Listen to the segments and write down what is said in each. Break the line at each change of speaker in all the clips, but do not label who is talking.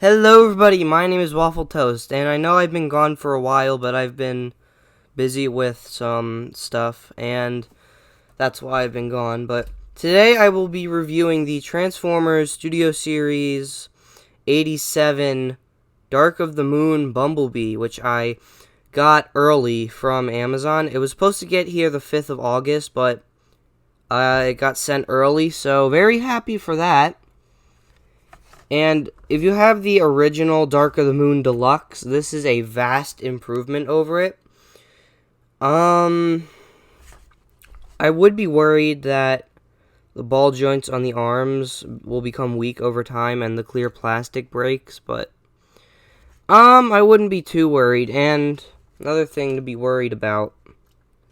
Hello everybody, my name is Waffle Toast, and I know I've been gone for a while, but I've been busy with some stuff, and that's why I've been gone. But today I will be reviewing the Transformers Studio Series 87 Dark of the Moon Bumblebee, which I got early from Amazon. It was supposed to get here the 5th of August, but it got sent early, so very happy for that. And if you have the original Dark of the Moon Deluxe, this is a vast improvement over it. I would be worried that the ball joints on the arms will become weak over time and the clear plastic breaks, but I wouldn't be too worried. And another thing to be worried about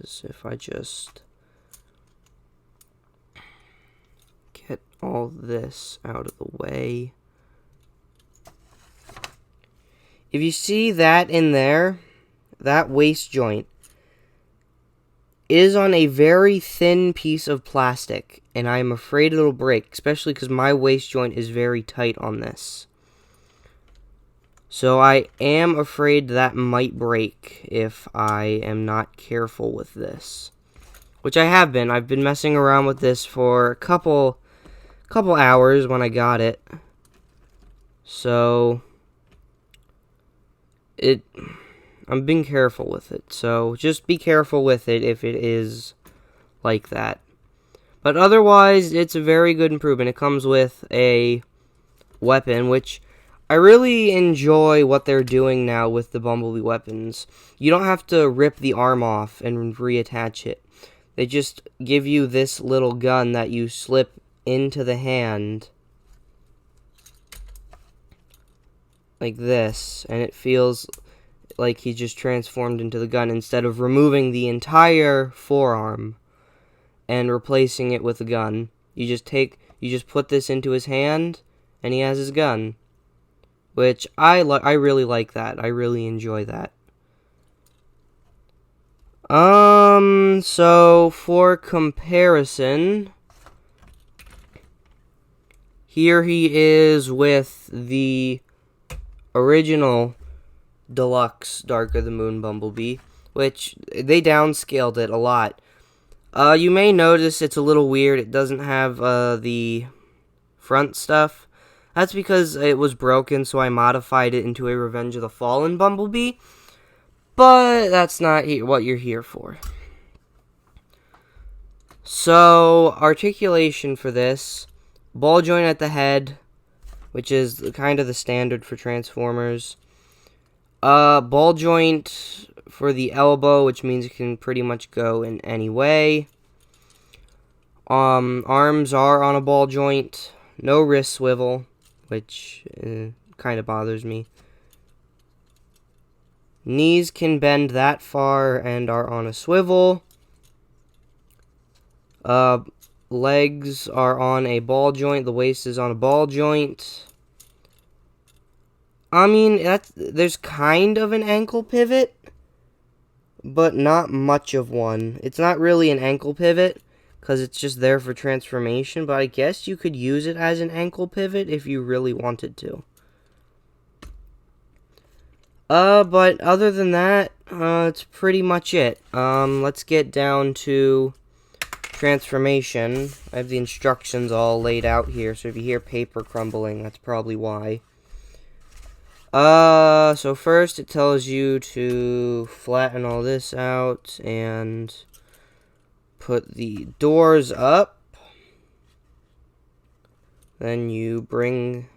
is if I just get all this out of the way. If you see that in there, that waist joint is on a very thin piece of plastic, and I'm afraid it'll break, especially because my waist joint is very tight on this. So I am afraid that might break if I am not careful with this, which I have been. I've been messing around with this for a couple hours when I got it. So I'm being careful with it, so just be careful with it if it is like that. But otherwise, it's a very good improvement. It comes with a weapon, which I really enjoy what they're doing now with the Bumblebee weapons. You don't have to rip the arm off and reattach it. They just give you this little gun that you slip into the hand like this, and it feels like he just transformed into the gun instead of removing the entire forearm and replacing it with a gun. You just put this into his hand and he has his gun, which I really like that. I really enjoy that. So for comparison, here he is with the original Deluxe Dark of the Moon Bumblebee, which they downscaled it a lot. You may notice it's a little weird. It doesn't have the front stuff. That's because it was broken, so I modified it into a Revenge of the Fallen Bumblebee. But that's not what you're here for. So, articulation for this. Ball joint at the head, which is kind of the standard for Transformers. Ball joint for the elbow, which means it can pretty much go in any way. Arms are on a ball joint. No wrist swivel, which kind of bothers me. Knees can bend that far and are on a swivel. Legs are on a ball joint. The waist is on a ball joint. I mean, there's kind of an ankle pivot, but not much of one. It's not really an ankle pivot, because it's just there for transformation, but I guess you could use it as an ankle pivot if you really wanted to. But other than that, it's pretty much it. Let's get down to transformation. I have the instructions all laid out here, so if you hear paper crumbling, that's probably why. So first it tells you to flatten all this out and put the doors up. Then you bring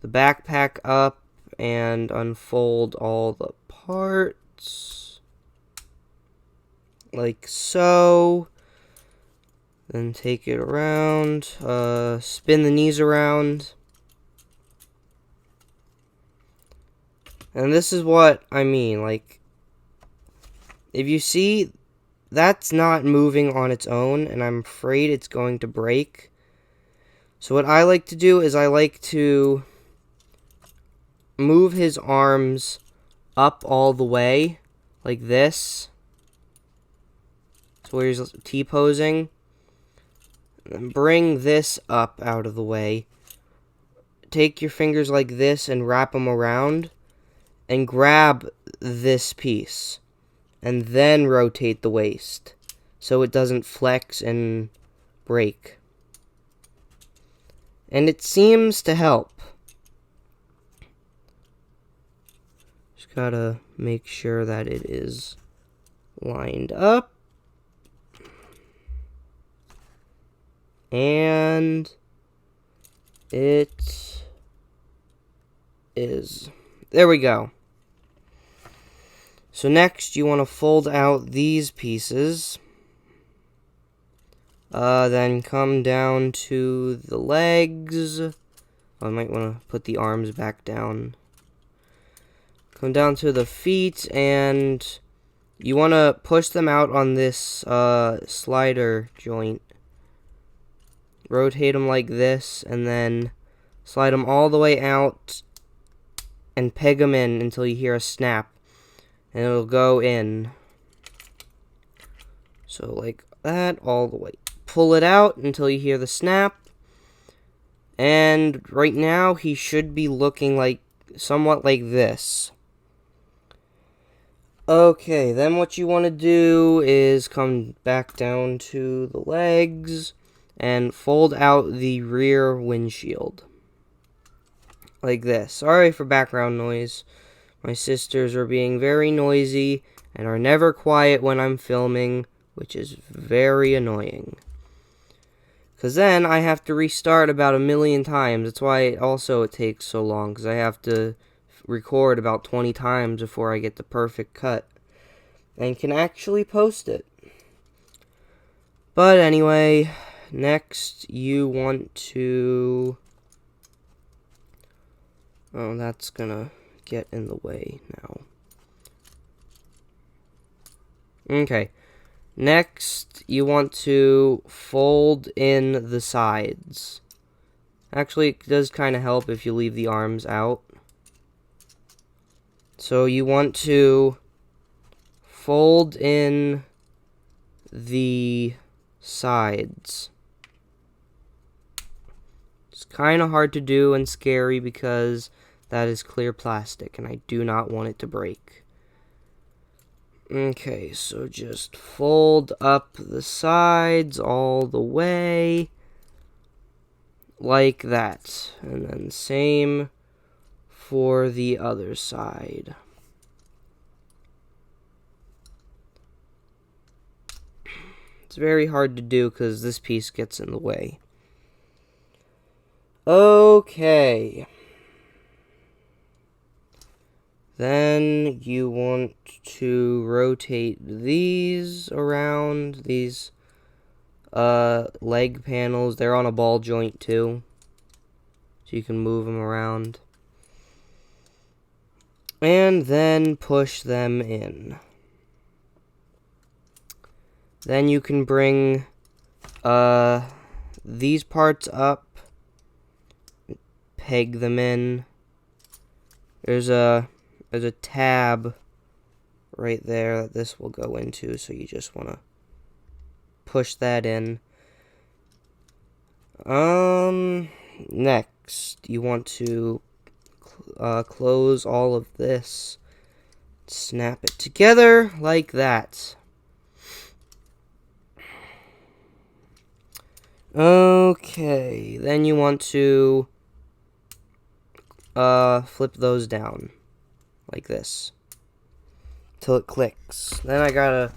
the backpack up and unfold all the parts like so. Then take it around, spin the knees around. And this is what I mean, like, if you see, that's not moving on its own, and I'm afraid it's going to break. So what I like to do is I like to move his arms up all the way, like this. So where he's T-posing. And bring this up out of the way. take your fingers like this and wrap them around and grab this piece and then rotate the waist so it doesn't flex and break. And it seems to help. Just gotta make sure that it is lined up. And it is. There we go. So next you want to fold out these pieces. Then come down to the legs. I might want to put the arms back down. Come down to the feet, and you want to push them out on this slider joint. Rotate them like this, and then slide them all the way out and peg them in until you hear a snap, and it'll go in. So like that, all the way. Pull it out until you hear the snap, and right now he should be looking like somewhat like this. Okay, then what you want to do is come back down to the legs and fold out the rear windshield like this. Sorry for background noise. My sisters are being very noisy and are never quiet when I'm filming, which is very annoying. Because then I have to restart about 1,000,000 times. That's why it takes so long, because I have to record about 20 times before I get the perfect cut and can actually post it. But anyway, next you want to... Oh, that's gonna get in the way now. Okay. Next, you want to fold in the sides. Actually, it does kind of help if you leave the arms out. So you want to fold in the sides. It's kind of hard to do and scary because that is clear plastic and I do not want it to break. Okay, so just fold up the sides all the way, like that. And then same for the other side. It's very hard to do because this piece gets in the way. Okay. Then you want to rotate these around, these leg panels. They're on a ball joint too, so you can move them around. And then push them in. Then you can bring these parts up, peg them in. There's a tab right there that this will go into, so you just want to push that in. Next, you want to close all of this, snap it together like that. Okay, then you want to flip those down like this till it clicks. Then I gotta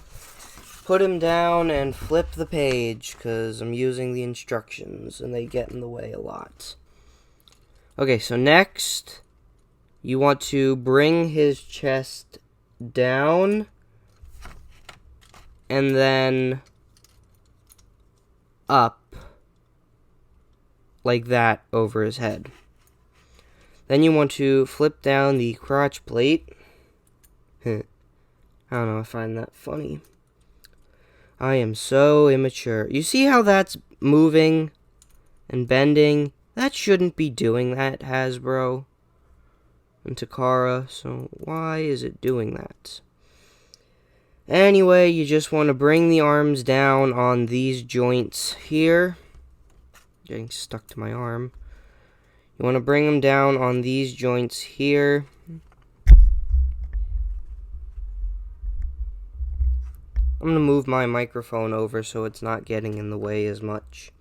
put him down and flip the page because I'm using the instructions and they get in the way a lot. Okay, so next you want to bring his chest down and then up like that over his head. Then you want to flip down the crotch plate. I don't know, I find that funny. I am so immature. You see how that's moving and bending? That shouldn't be doing that, Hasbro and Takara. So why is it doing that? Anyway, you just want to bring the arms down on these joints here. Getting stuck to my arm. You want to bring them down on these joints here. I'm going to move my microphone over so it's not getting in the way as much.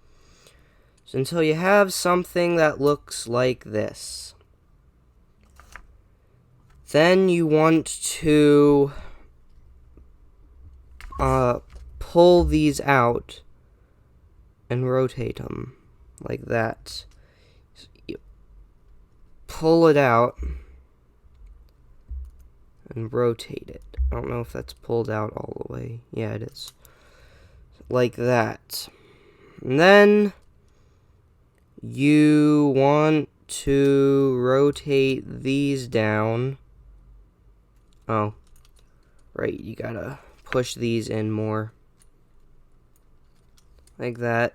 So until you have something that looks like this. Then you want to pull these out and rotate them like that. So you pull it out and rotate it. I don't know if that's pulled out all the way. Yeah, it is. Like that. And then you want to rotate these down. Oh, right, you gotta push these in more. Like that.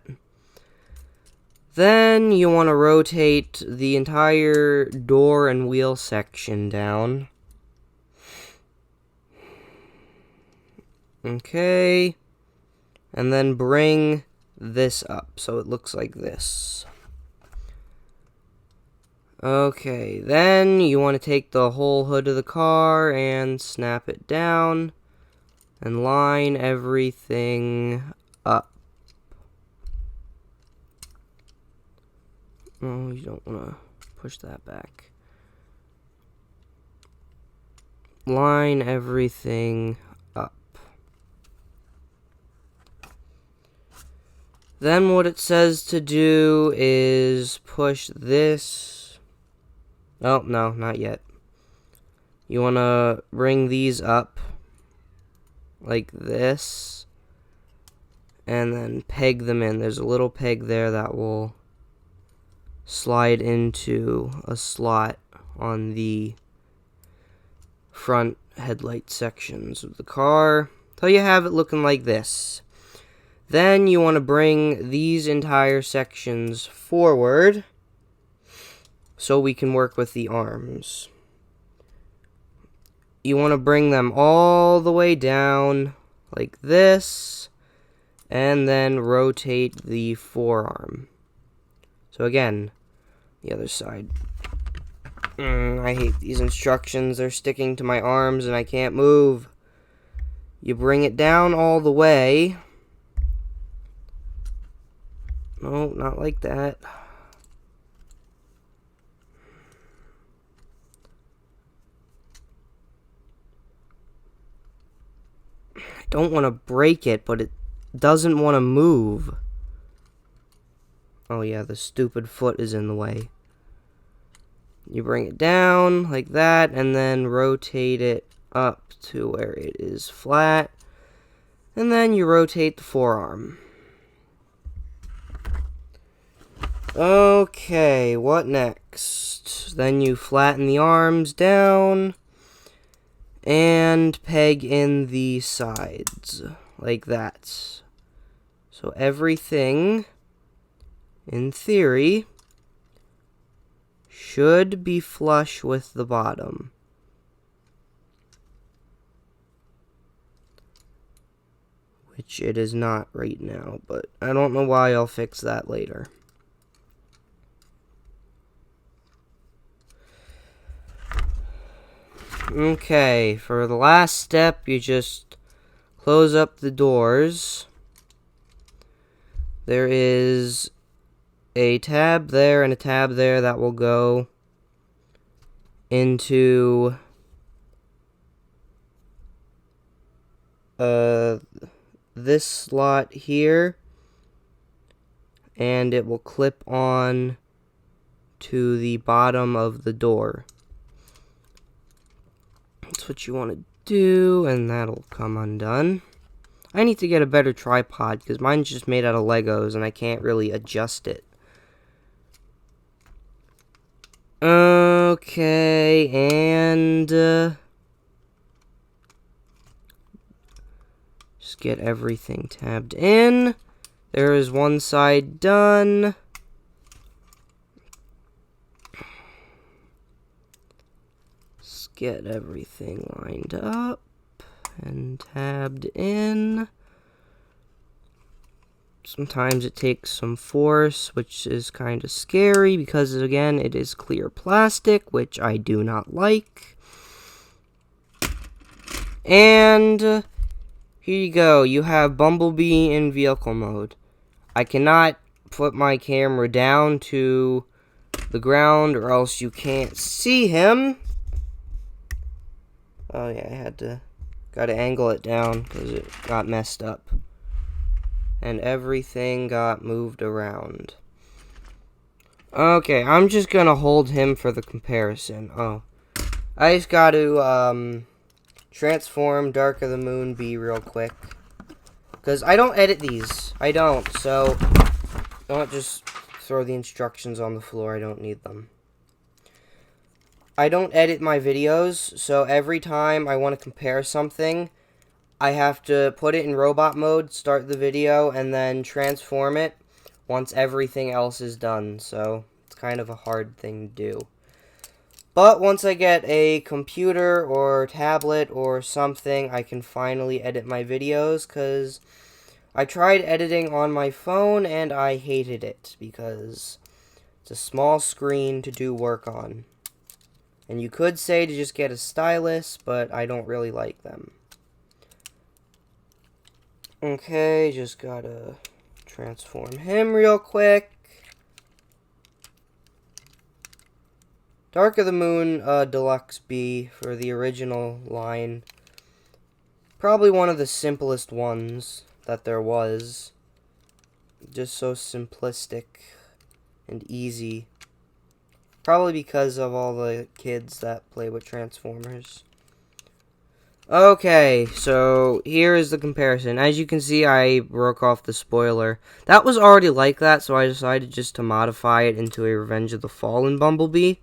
Then you want to rotate the entire door and wheel section down. Okay. And then bring this up so it looks like this. Okay, then you want to take the whole hood of the car and snap it down and line everything up. Oh, you don't want to push that back. Line everything up. Then what it says to do is push this. Oh, no, not yet. You want to bring these up like this and then peg them in. There's a little peg there that will slide into a slot on the front headlight sections of the car till you have it looking like this. Then you want to bring these entire sections forward so we can work with the arms. You want to bring them all the way down like this and then rotate the forearm. So again, the other side. I hate these instructions. They're sticking to my arms and I can't move. You bring it down all the way. No, not like that. I don't want to break it, but it doesn't want to move. Oh yeah, the stupid foot is in the way. You bring it down like that, and then rotate it up to where it is flat. And then you rotate the forearm. Okay, what next? Then you flatten the arms down and peg in the sides like that. So everything, in theory, should be flush with the bottom. Which it is not right now, but I don't know why. I'll fix that later. Okay, for the last step, you just close up the doors. There is a tab there and a tab there that will go into this slot here, and it will clip on to the bottom of the door. That's what you want to do, and that'll come undone. I need to get a better tripod because mine's just made out of Legos and I can't really adjust it. Okay, and just get everything tabbed in. There is one side done. Just get everything lined up and tabbed in. Sometimes it takes some force, which is kind of scary because, again, it is clear plastic, which I do not like. And here you go. You have Bumblebee in vehicle mode. I cannot put my camera down to the ground or else you can't see him. Oh yeah, gotta angle it down because it got messed up. And everything got moved around. Okay, I'm just gonna hold him for the comparison. Oh, I just gotta transform Dark of the Moon Bee real quick. Because I don't edit these. I don't, so don't just throw the instructions on the floor. I don't need them. I don't edit my videos, so every time I want to compare something, I have to put it in robot mode, start the video, and then transform it once everything else is done. So it's kind of a hard thing to do. But once I get a computer or tablet or something, I can finally edit my videos, because I tried editing on my phone and I hated it because it's a small screen to do work on. And you could say to just get a stylus, but I don't really like them. Okay, just gotta transform him real quick. Dark of the Moon Deluxe Bee for the original line. Probably one of the simplest ones that there was. Just so simplistic and easy. Probably because of all the kids that play with Transformers. Okay, so here is the comparison. As you can see, I broke off the spoiler. That was already like that, so I decided just to modify it into a Revenge of the Fallen Bumblebee.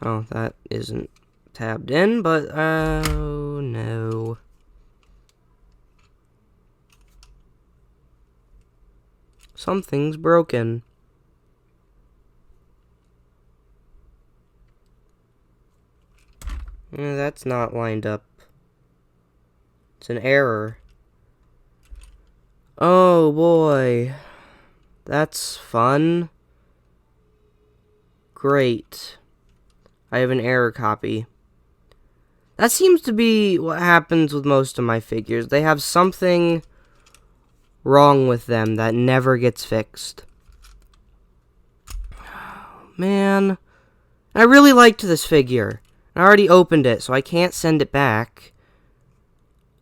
Oh, that isn't tabbed in, but, oh, no. Something's broken. That's not lined up. It's an error. Oh, boy. That's fun. Great. I have an error copy. That seems to be what happens with most of my figures. They have something wrong with them that never gets fixed. Man. I really liked this figure. I already opened it, so I can't send it back.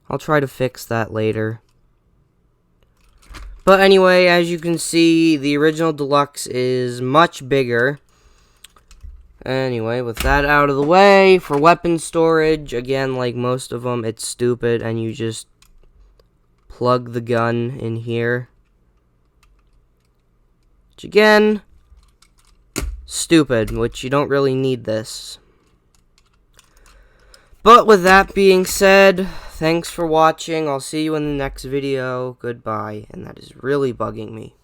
I'll try to fix that later. But anyway, as you can see, the original Deluxe is much bigger. Anyway, with that out of the way, for weapon storage, again, like most of them, it's stupid, and you just plug the gun in here. Which, again, stupid, which you don't really need this. But with that being said, thanks for watching. I'll see you in the next video. Goodbye. And that is really bugging me.